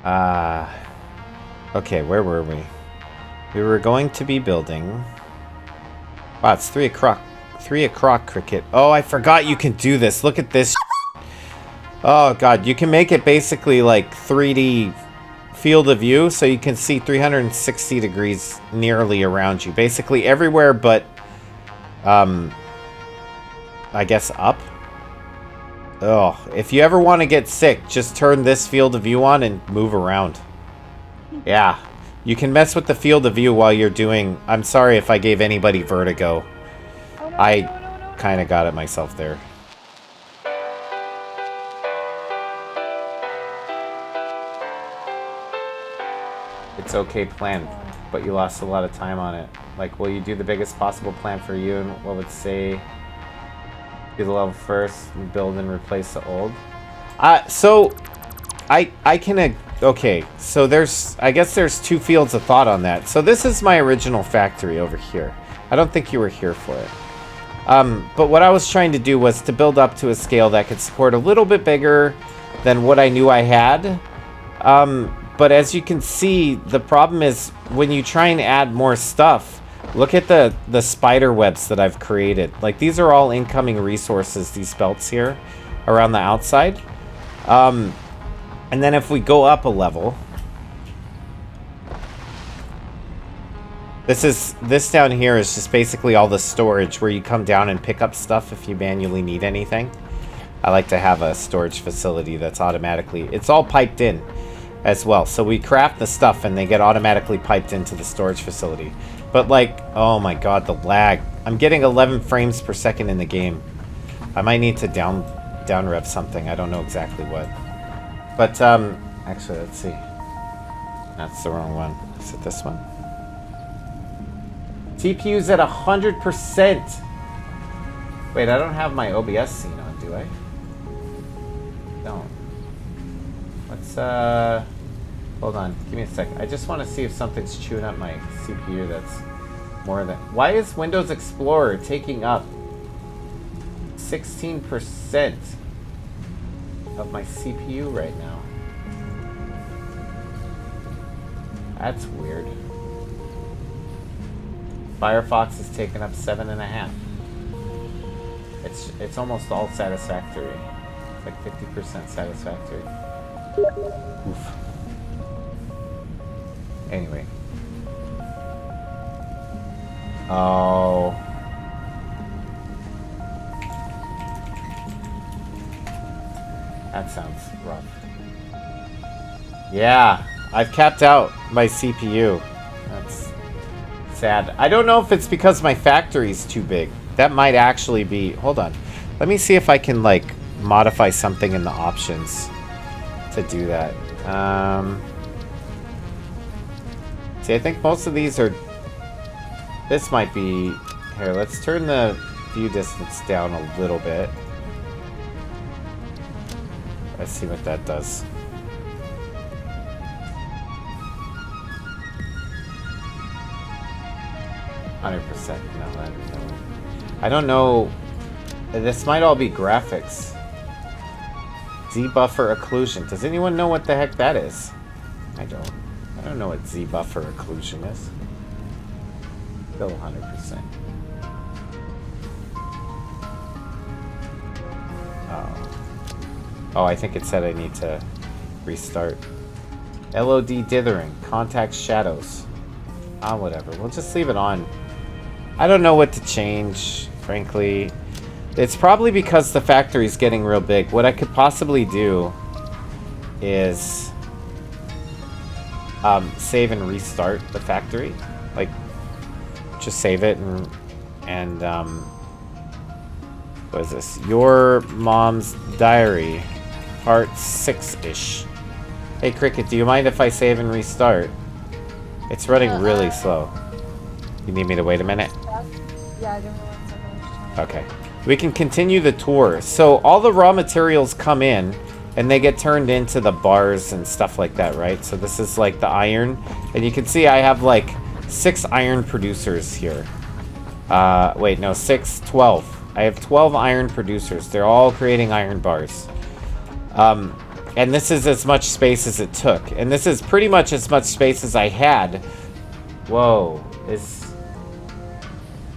Okay, where were we? We were going to be building... Wow, it's 3 o'clock. 3 o'clock, Cricket. Oh, I forgot you can do this. Look at this. Oh, God. You can make it basically like 3D field of view, so you can see 360 degrees nearly around you. Basically everywhere but, I guess up. Oh, if you ever want to get sick, just turn this field of view on and move around. Yeah. You can mess with the field of view while you're doing... I'm sorry if I gave anybody vertigo. Oh, no, I no. kind of got it myself there. It's okay plan, but you lost a lot of time on it. Like, will you do the biggest possible plan for you, and what would say do the level first and build and replace the old? So I can okay, so I guess there's 2 fields of thought on that. So this is my original factory over here. I don't think you were here for it. But what I was trying to do was to build up to a scale that could support a little bit bigger than what I knew I had. But as you can see, the problem is when you try and add more stuff, look at the spider webs that I've created. Like, these are all incoming resources, these belts here around the outside. And then if we go up a level, this down here is just basically all the storage where you come down and pick up stuff if you manually need anything. I like to have a storage facility that's automatically, it's all piped in as well. So we craft the stuff and they get automatically piped into the storage facility. But like, oh my god, the lag. I'm getting 11 frames per second in the game. I might need to down rev something. I don't know exactly what. But actually, let's see. That's the wrong one. Is it this one? TPU's at 100%. Wait, I don't have my OBS scene on, do I? Don't. Let's hold on. Give me a second. I just want to see if something's chewing up my CPU that's more than... Why is Windows Explorer taking up 16% of my CPU right now? That's weird. Firefox is taking up 7.5. It's almost all satisfactory. It's like 50% satisfactory. Oof. Anyway. Oh. That sounds rough. Yeah, I've capped out my CPU. That's sad. I don't know if it's because my factory's too big. That might actually be... Hold on. Let me see if I can, like, modify something in the options to do that. See, I think most of these are... This might be... Here, let's turn the view distance down a little bit. Let's see what that does. %. No, I don't know. This might all be graphics. Z-buffer occlusion. Does anyone know what the heck that is? I don't know what Z-buffer occlusion is. Still 100%. Oh, I think it said I need to restart. LOD dithering. Contact shadows. Whatever. We'll just leave it on. I don't know what to change, frankly. It's probably because the factory's getting real big. What I could possibly do is save and restart the factory. Like, just save it and what is this? Your Mom's Diary, part 6-ish. Hey Cricket, do you mind if I save and restart? It's running really slow. You need me to wait a minute? Yeah, give me 1 second. Okay. We can continue the tour. So all the raw materials come in and they get turned into the bars and stuff like that, right? So this is like the iron. And you can see I have like 6 iron producers here. Wait, no, 12. I have 12 iron producers. They're all creating iron bars. And this is as much space as it took. And this is pretty much as much space as I had. Whoa.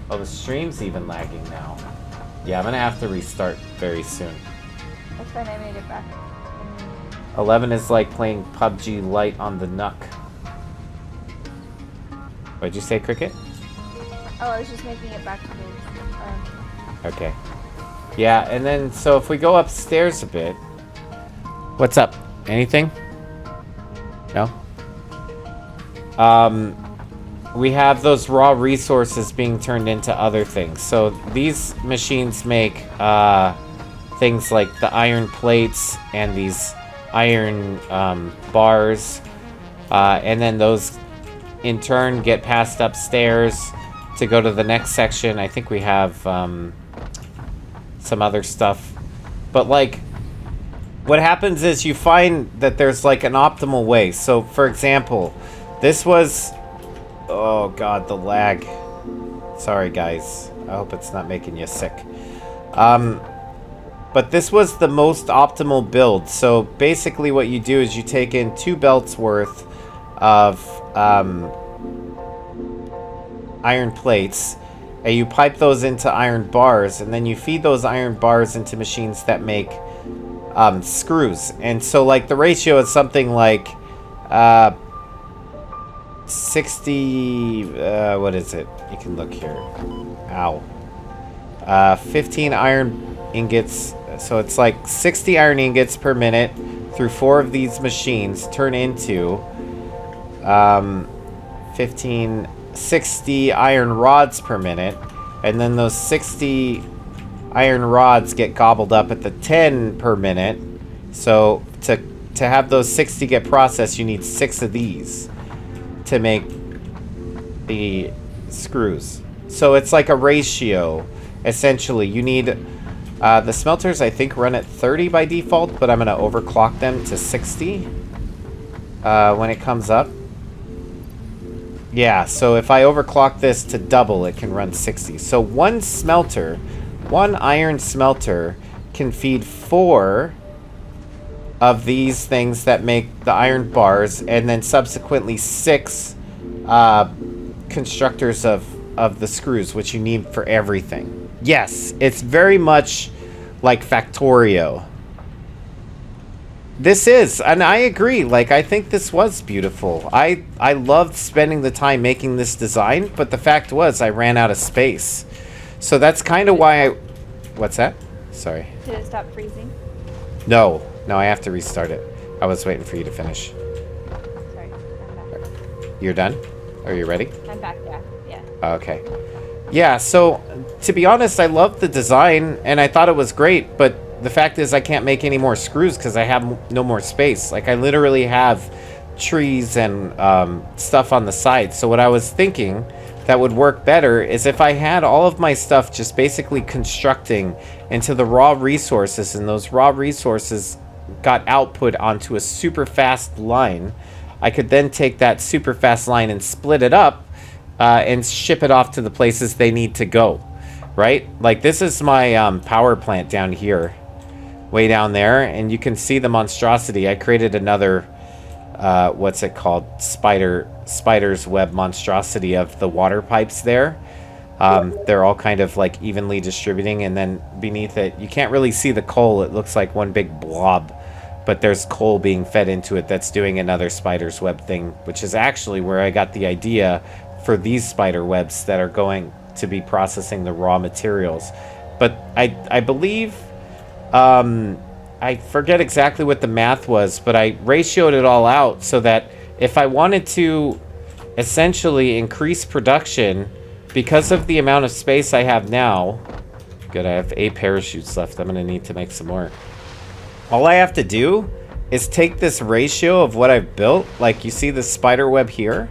Oh, the stream's even lagging now. Yeah, I'm gonna have to restart very soon. That's fine, I made it back. 11 is like playing PUBG Lite on the Nuck. What'd you say, Cricket? Oh, I was just making it back to the... Okay. Yeah, and then, so if we go upstairs a bit... What's up? Anything? No? We have those raw resources being turned into other things. So these machines make things like the iron plates and these iron bars. And then those, in turn, get passed upstairs to go to the next section. I think we have some other stuff. But, like, what happens is you find that there's, like, an optimal way. So, for example, this was... Oh, God, the lag. Sorry, guys. I hope it's not making you sick. But this was the most optimal build. So, basically what you do is you take in 2 belts worth of iron plates, and you pipe those into iron bars, and then you feed those iron bars into machines that make screws. And so, like, the ratio is something like 60 what is it? You can look here. Ow. 15 iron ingots, so it's like 60 iron ingots per minute through 4 of these machines turn into 60 iron rods per minute, and then those 60 iron rods get gobbled up at the 10 per minute. So to have those 60 get processed, you need 6 of these to make the screws. So it's like a ratio, essentially. You need the smelters, I think, run at 30 by default, but I'm going to overclock them to 60 when it comes up. Yeah, so if I overclock this to double, it can run 60. So one iron smelter can feed 4 of these things that make the iron bars, and then subsequently 6 constructors of the screws, which you need for everything. Yes, it's very much like Factorio. This is, and I agree, like, I think this was beautiful. I loved spending the time making this design, but the fact was I ran out of space. So that's kind of why I... What's that? Sorry. Did it stop freezing? No, I have to restart it. I was waiting for you to finish. Sorry, I'm back. You're done? Are you ready? I'm back, yeah. Okay. Yeah, so, to be honest, I loved the design, and I thought it was great, but the fact is I can't make any more screws because I have no more space. Like, I literally have trees and stuff on the side. So what I was thinking that would work better is if I had all of my stuff just basically constructing into the raw resources, and those raw resources got output onto a super fast line, I could then take that super fast line and split it up and ship it off to the places they need to go, right? Like, this is my power plant down here, way down there, and you can see the monstrosity. I created another, what's it called? Spider's web monstrosity of the water pipes there. They're all kind of like evenly distributing, and then beneath it, you can't really see the coal. It looks like one big blob, but there's coal being fed into it that's doing another spider's web thing, which is actually where I got the idea for these spider webs that are going to be processing the raw materials. But I believe, I forget exactly what the math was, but I ratioed it all out so that if I wanted to essentially increase production because of the amount of space I have now, good, I have 8 parachutes left. I'm going to need to make some more. All I have to do is take this ratio of what I've built, like you see the spider web here,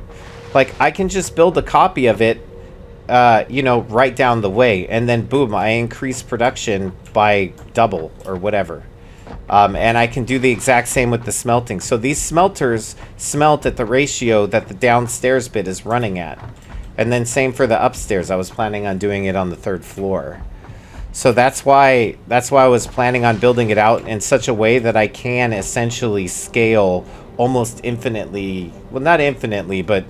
like I can just build a copy of it, you know, right down the way, and then boom, I increase production by double or whatever. And I can do the exact same with the smelting. So these smelters smelt at the ratio that the downstairs bit is running at. And then same for the upstairs. I was planning on doing it on the 3rd floor. So that's why I was planning on building it out in such a way that I can essentially scale almost infinitely. Well, not infinitely, but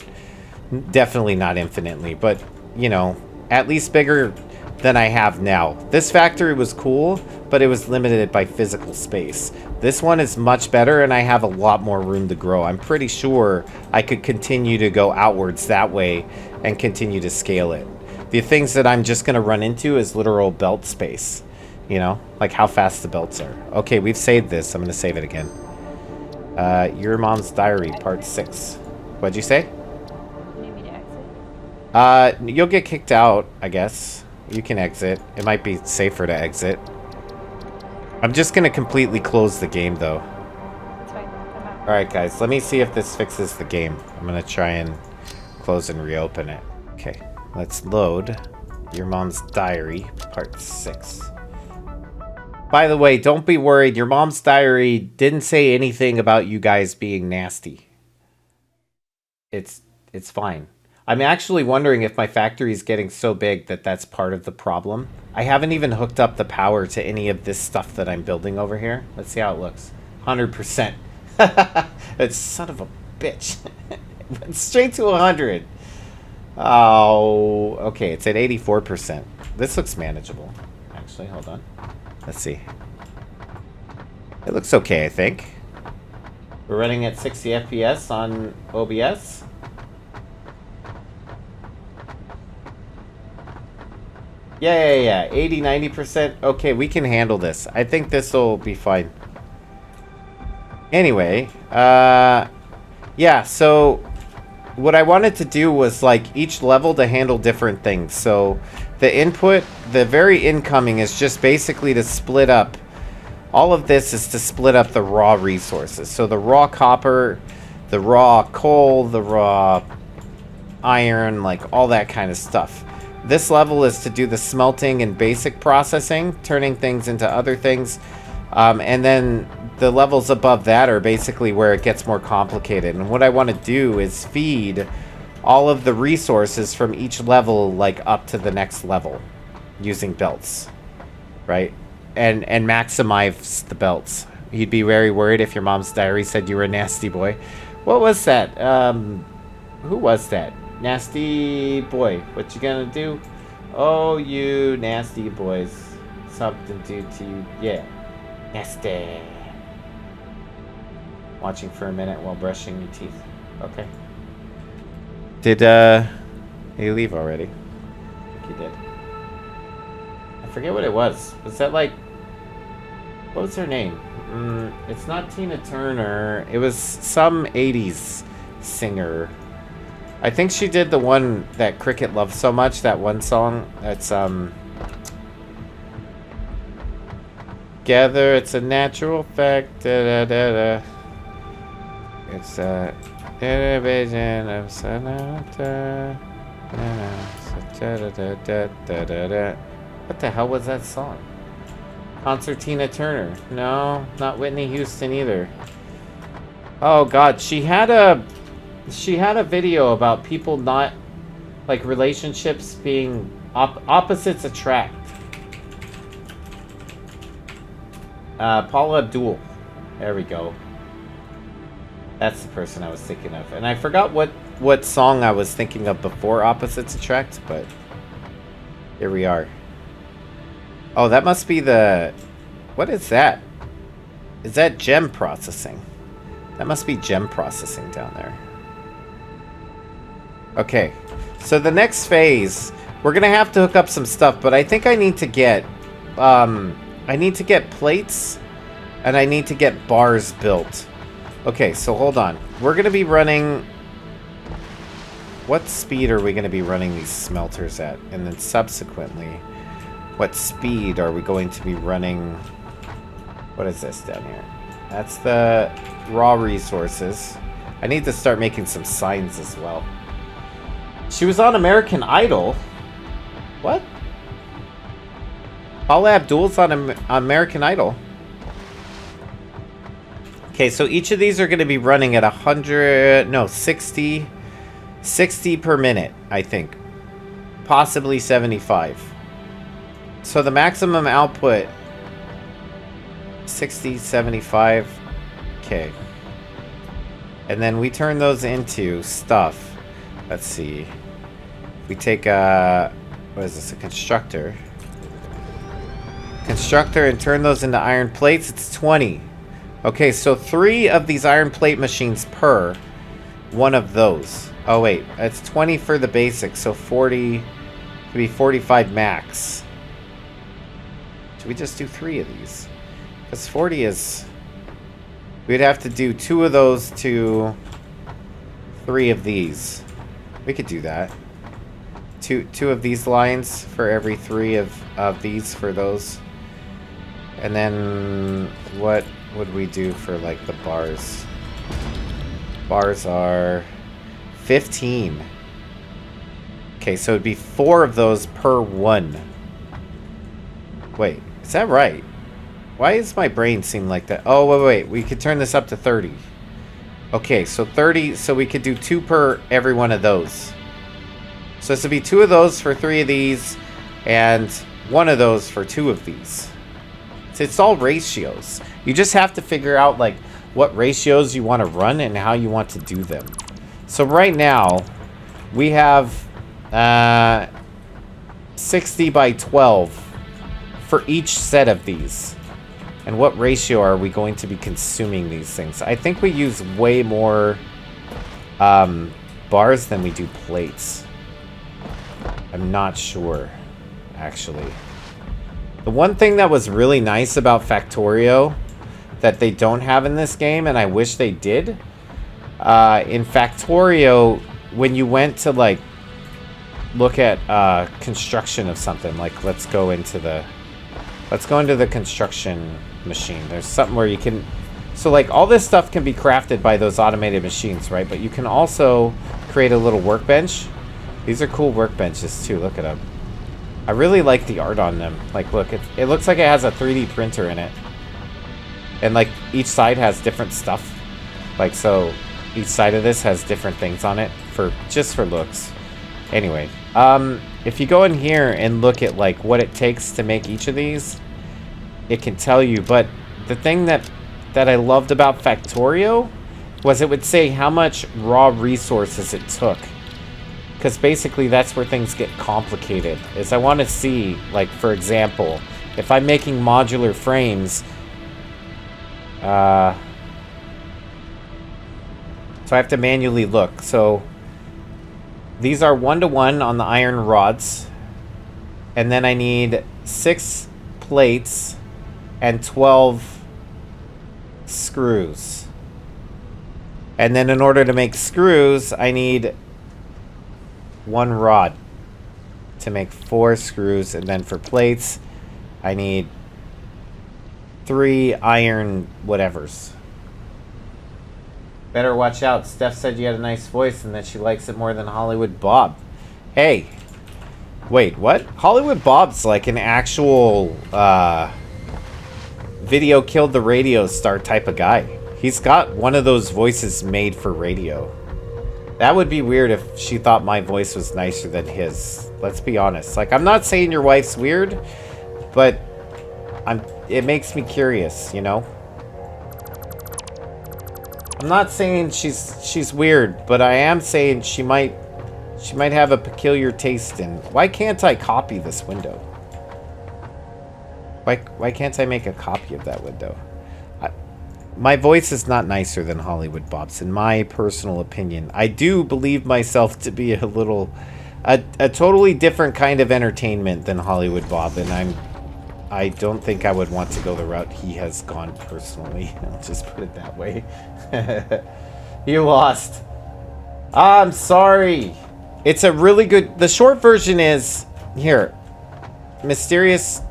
definitely not infinitely, but you know, at least bigger than I have now. This factory was cool, but it was limited by physical space. This one is much better and I have a lot more room to grow. I'm pretty sure I could continue to go outwards that way and continue to scale it. The things that I'm just going to run into is literal belt space. You know, like how fast the belts are. Okay, we've saved this. I'm going to save it again. Your Mom's Diary, Part 6. What'd you say? You need me to exit? You'll get kicked out, I guess. You can exit. It might be safer to exit. I'm just going to completely close the game, though. That's fine. I'm out. Alright, guys. Let me see if this fixes the game. I'm going to try and close and reopen it. Okay. Let's load Your Mom's Diary, Part 6. By the way, don't be worried. Your Mom's Diary didn't say anything about you guys being nasty. It's fine. I'm actually wondering if my factory is getting so big that that's part of the problem. I haven't even hooked up the power to any of this stuff that I'm building over here. Let's see how it looks. 100%. It's son of a bitch. It's straight to 100. Oh, okay. It's at 84%. This looks manageable. Actually, hold on. Let's see. It looks okay, I think. We're running at 60 FPS on OBS. Yeah. 80, 90%. Okay, we can handle this. I think this will be fine. Anyway, yeah, so what I wanted to do was like each level to handle different things. So the input, the very incoming is just basically to split up. All of this is to split up the raw resources. So the raw copper, the raw coal, the raw iron, like all that kind of stuff. This level is to do the smelting and basic processing, turning things into other things. And then the levels above that are basically where it gets more complicated. And what I want to do is feed all of the resources from each level like up to the next level using belts, right? And maximize the belts. You'd be very worried if your Mom's Diary said you were a nasty boy. What was that? Who was that? Nasty boy. What you gonna do? Oh, you nasty boys. Something do to you. Yeah. Nasty. Watching for a minute while brushing your teeth. Okay. Did you leave already? I think you did. I forget what it was. Was that like... What was her name? It's not Tina Turner. It was some 80s singer. I think she did the one that Cricket loves so much. That one song. That's, Together, it's a natural fact. Da, da, da, da. It's a division of sonata. What the hell was that song? Concertina Turner. No, not Whitney Houston either. Oh god, she had a video about people not, like, relationships being opposites attract. Paula Abdul. There we go. That's the person I was thinking of. And I forgot what song I was thinking of before Opposites Attract, but here we are. Oh, that must be the... What is that? Is that gem processing? That must be gem processing down there. Okay. So the next phase, we're going to have to hook up some stuff, but I think I need to get... I need to get plates, and I need to get bars built. Okay, so hold on. We're going to be running... What speed are we going to be running these smelters at? And then subsequently, what speed are we going to be running... What is this down here? That's the raw resources. I need to start making some signs as well. She was on American Idol? What? Paula Abdul's on American Idol. Okay, so each of these are going to be running at 60 per minute, I think. Possibly 75. So the maximum output 60, 75. Okay. And then we turn those into stuff. Let's see. We take a, what is this, a constructor. Constructor and turn those into iron plates. It's 20. Okay, so 3 of these iron plate machines per one of those. Oh wait, it's 20 for the basic, so 40 could be 45 max. Should we just do 3 of these? Because 40 is... We'd have to do 2 of those to 3 of these. We could do that. Two of these lines for every 3 of these for those. And then what would we do for like the bars? Bars are 15. Okay, so it'd be 4 of those per 1. Wait, is that right? Why does my brain seem like that? Oh, wait. We could turn this up to 30. Okay, so 30, so we could do 2 per every one of those. So this would be 2 of those for 3 of these, and 1 of those for 2 of these. So it's all ratios. You just have to figure out, like, what ratios you want to run and how you want to do them. So right now, we have 60 by 12 for each set of these. And what ratio are we going to be consuming these things? I think we use way more bars than we do plates. I'm not sure, actually. The one thing that was really nice about Factorio that they don't have in this game, and I wish they did, in Factorio, when you went to, like, look at construction of something, like, let's go into the construction machine. There's something where you can... So, like, all this stuff can be crafted by those automated machines, right? But you can also create a little workbench. These are cool workbenches, too. Look at them. I really like the art on them. Like, look, it looks like it has a 3D printer in it. And, like, each side has different stuff. Like, so each side of this has different things on it just for looks. Anyway, if you go in here and look at, like, what it takes to make each of these, it can tell you. But the thing that I loved about Factorio was it would say how much raw resources it took. Because basically that's where things get complicated. Is I want to see, like, for example, if I'm making modular frames, so I have to manually look. So these are 1-to-1 on the iron rods. And then I need 6 plates and 12 screws. And then in order to make screws, I need 1 rod to make 4 screws. And then for plates, I need 3 iron whatevers. Better watch out. Steph said you had a nice voice and that she likes it more than Hollywood Bob. Hey. Wait, what? Hollywood Bob's like an actual video killed the radio star type of guy. He's got one of those voices made for radio. That would be weird if she thought my voice was nicer than his. Let's be honest. Like, I'm not saying your wife's weird, but it makes me curious, you know? I'm not saying she's weird, but I am saying she might have a peculiar taste in... Why can't I copy this window? Why can't I make a copy of that window? My voice is not nicer than Hollywood Bob's, in my personal opinion. I do believe myself to be a totally different kind of entertainment than Hollywood Bob, and I don't think I would want to go the route he has gone personally. I'll just put it that way. You lost. I'm sorry. It's a really good... The short version is... Here. Mysterious...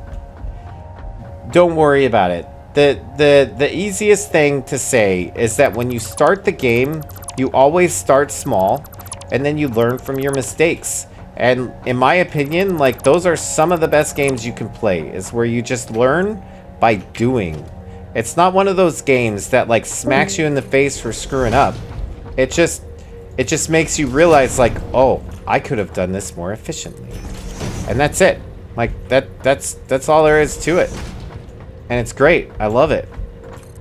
Don't worry about it. The easiest thing to say is that when you start the game, you always start small, and then you learn from your mistakes. And in my opinion, like, those are some of the best games you can play, is where you just learn by doing. It's not one of those games that, like, smacks you in the face for screwing up. It just makes you realize, like, oh, I could have done this more efficiently. And that's it. Like, that's all there is to it. And it's great. I love it.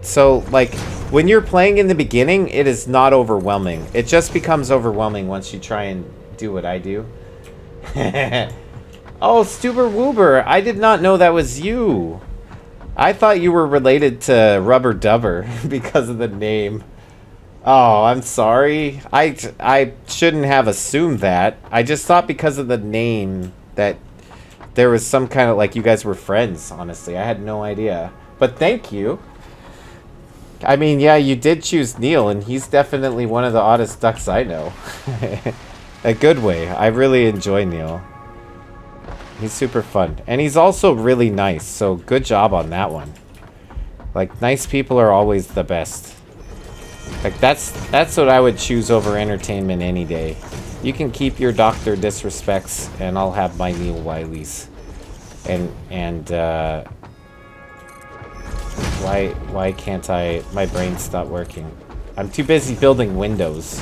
So, like, when you're playing in the beginning, it is not overwhelming. It just becomes overwhelming once you try and do what I do. Oh, Stuber Woober, I did not know that was you. I thought you were related to Rubber Dubber because of the name. Oh, I'm sorry. I shouldn't have assumed that. I just thought because of the name that there was some kind of, like, you guys were friends, honestly. I had no idea. But thank you. I mean, yeah, you did choose Neil, and he's definitely one of the oddest ducks I know. A good way. I really enjoy Neil. He's super fun. And he's also really nice, so good job on that one. Like, nice people are always the best. Like, that's what I would choose over entertainment any day. You can keep your Dr. Disrespects, and I'll have my Neil Wileys. Why can't my brain stop working? I'm too busy building windows.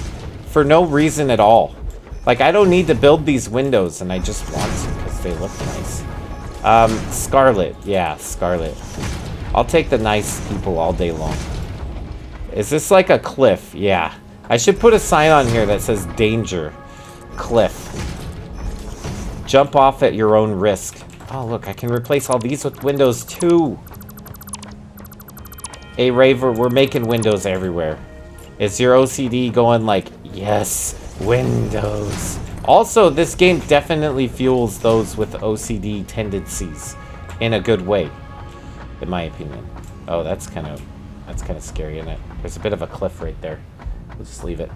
For no reason at all. Like, I don't need to build these windows, and I just want to, because they look nice. Scarlet. Yeah, Scarlet. I'll take the nice people all day long. Is this like a cliff? Yeah. I should put a sign on here that says danger. Cliff. Jump off at your own risk. Oh, look, I can replace all these with windows, too. Hey, Raver, we're making windows everywhere. Is your OCD going like, yes, windows? Also, this game definitely fuels those with OCD tendencies in a good way, in my opinion. Oh, that's kind of scary, isn't it? There's a bit of a cliff right there. We'll just leave it.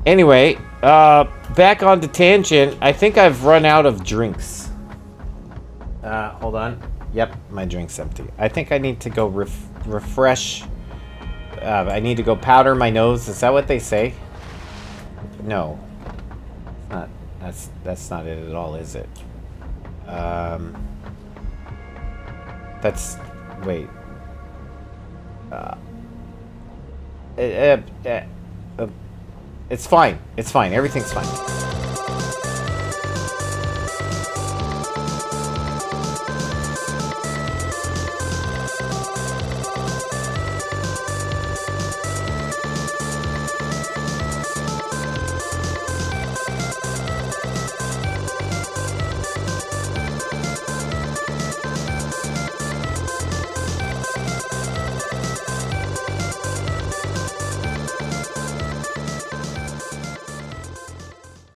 Anyway, back on the tangent. I think I've run out of drinks. Hold on. Yep, my drink's empty. I think I need to go refresh. I need to go powder my nose. Is that what they say? No. Not. That's not it at all, is it? That's. Wait. It's fine. It's fine. Everything's fine.